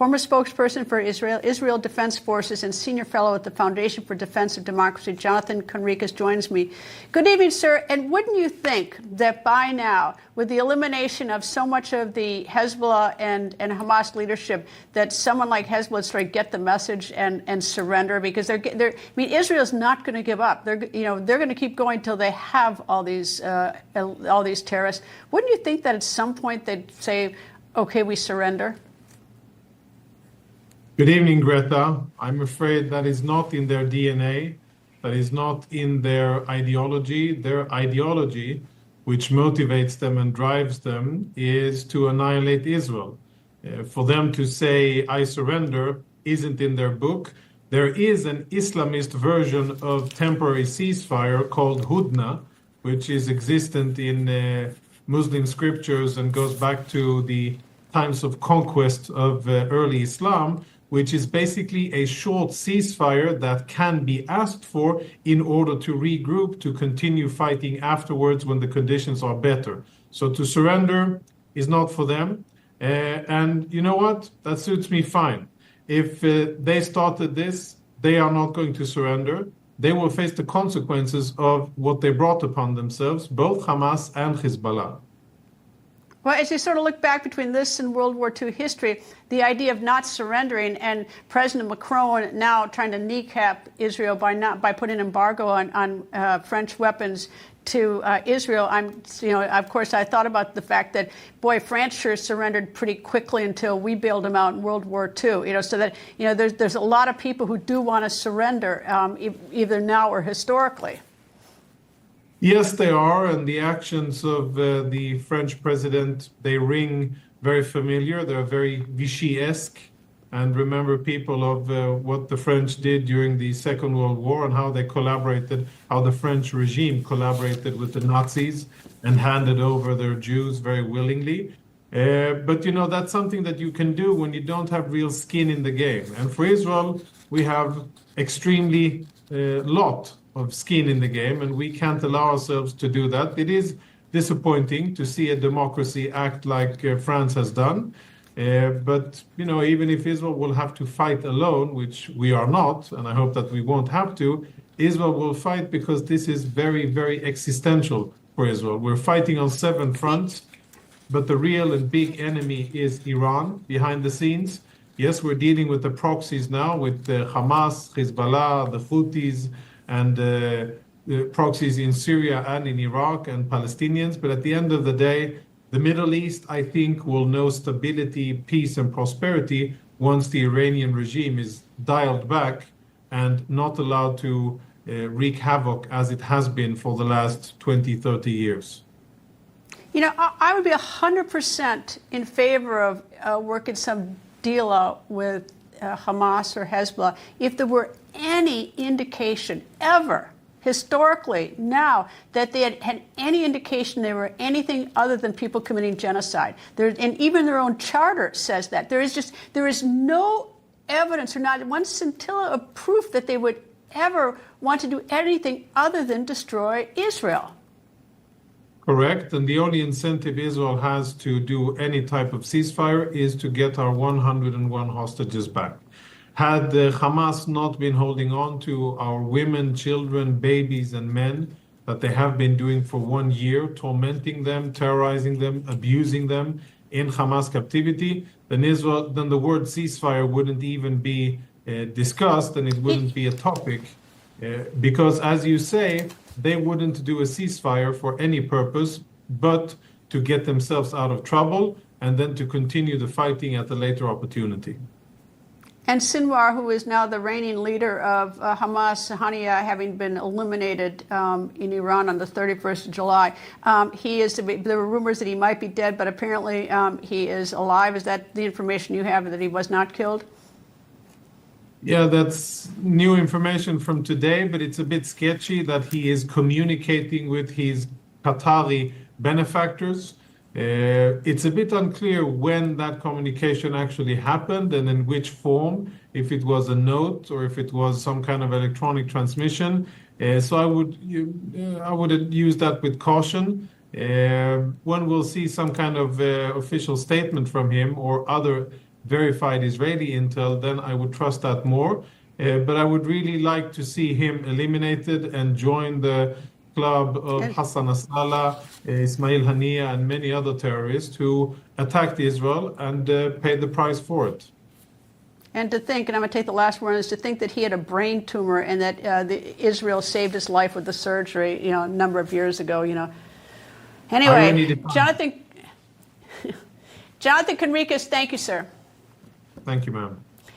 former spokesperson for Israel Defense Forces and senior fellow at the Foundation for Defense of Democracy, Jonathan Conricus, joins me. Good evening, sir. And wouldn't you think that by now, with the elimination of so much of the Hezbollah and Hamas leadership, that someone like Hezbollah would sort of get the message and surrender? Because Israel's not going to give up. They're going to keep going until they have all these terrorists. Wouldn't you think that at some point they'd say, "Okay, we surrender"? Good evening, Greta. I'm afraid that is not in their DNA. That is not in their ideology. Their ideology, which motivates them and drives them, is to annihilate Israel. For them to say, "I surrender," isn't in their book. There is an Islamist version of temporary ceasefire called Hudna, which is existent in Muslim scriptures and goes back to the times of conquest of early Islam, which is basically a short ceasefire that can be asked for in order to regroup, to continue fighting afterwards when the conditions are better. So to surrender is not for them. And you know what? That suits me fine. If they started this, they are not going to surrender. They will face the consequences of what they brought upon themselves, both Hamas and Hezbollah. Well, as you sort of look back between this and World War II history, the idea of not surrendering and President Macron now trying to kneecap Israel by putting an embargo on French weapons to Israel, of course, I thought about the fact that, boy, France sure surrendered pretty quickly until we bailed them out in World War II. So that there's a lot of people who do want to surrender, either now or historically. Yes, they are, and the actions of the French president, they ring very familiar. They're very Vichy-esque. And remember people of what the French did during the Second World War and how they collaborated, how the French regime collaborated with the Nazis and handed over their Jews very willingly. But, that's something that you can do when you don't have real skin in the game. And for Israel, we have extremely lot of skin in the game, and we can't allow ourselves to do that. It is disappointing to see a democracy act like France has done. But, even if Israel will have to fight alone, which we are not, and I hope that we won't have to, Israel will fight because this is very, very existential for Israel. We're fighting on 7 fronts, but the real and big enemy is Iran behind the scenes. Yes, we're dealing with the proxies now, with Hamas, Hezbollah, the Houthis, and the proxies in Syria and in Iraq and Palestinians. But at the end of the day, the Middle East, I think, will know stability, peace, and prosperity once the Iranian regime is dialed back and not allowed to wreak havoc as it has been for the last 20, 30 years. I would be 100% in favor of working some deal out with Hamas or Hezbollah if there were any indication ever, historically, now, that they had any indication they were anything other than people committing genocide. And even their own charter says that. There is no evidence or not one scintilla of proof that they would ever want to do anything other than destroy Israel. Correct. And the only incentive Israel has to do any type of ceasefire is to get our 101 hostages back. Had Hamas not been holding on to our women, children, babies, and men that they have been doing for 1 year, tormenting them, terrorizing them, abusing them in Hamas captivity, then the word ceasefire wouldn't even be discussed, and it wouldn't be a topic, because, as you say, they wouldn't do a ceasefire for any purpose but to get themselves out of trouble and then to continue the fighting at a later opportunity. And Sinwar, who is now the reigning leader of Hamas, Haniyeh, having been eliminated in Iran on the 31st of July, there were rumors that he might be dead, but apparently he is alive. Is that the information you have, that he was not killed? Yeah, that's new information from today, but it's a bit sketchy that he is communicating with his Qatari benefactors. It's a bit unclear when that communication actually happened and in which form, if it was a note or if it was some kind of electronic transmission. So I would use that with caution. When we'll see some kind of official statement from him or other verified Israeli intel, then I would trust that more. But I would really like to see him eliminated and join the club of Hassan Nasrallah, Ismail Haniyeh, and many other terrorists who attacked Israel and paid the price for it. And to think, and I'm going to take the last one, is to think that he had a brain tumor and that Israel saved his life with the surgery, a number of years ago, Anyway, Jonathan Conricus, thank you, sir. Thank you, ma'am.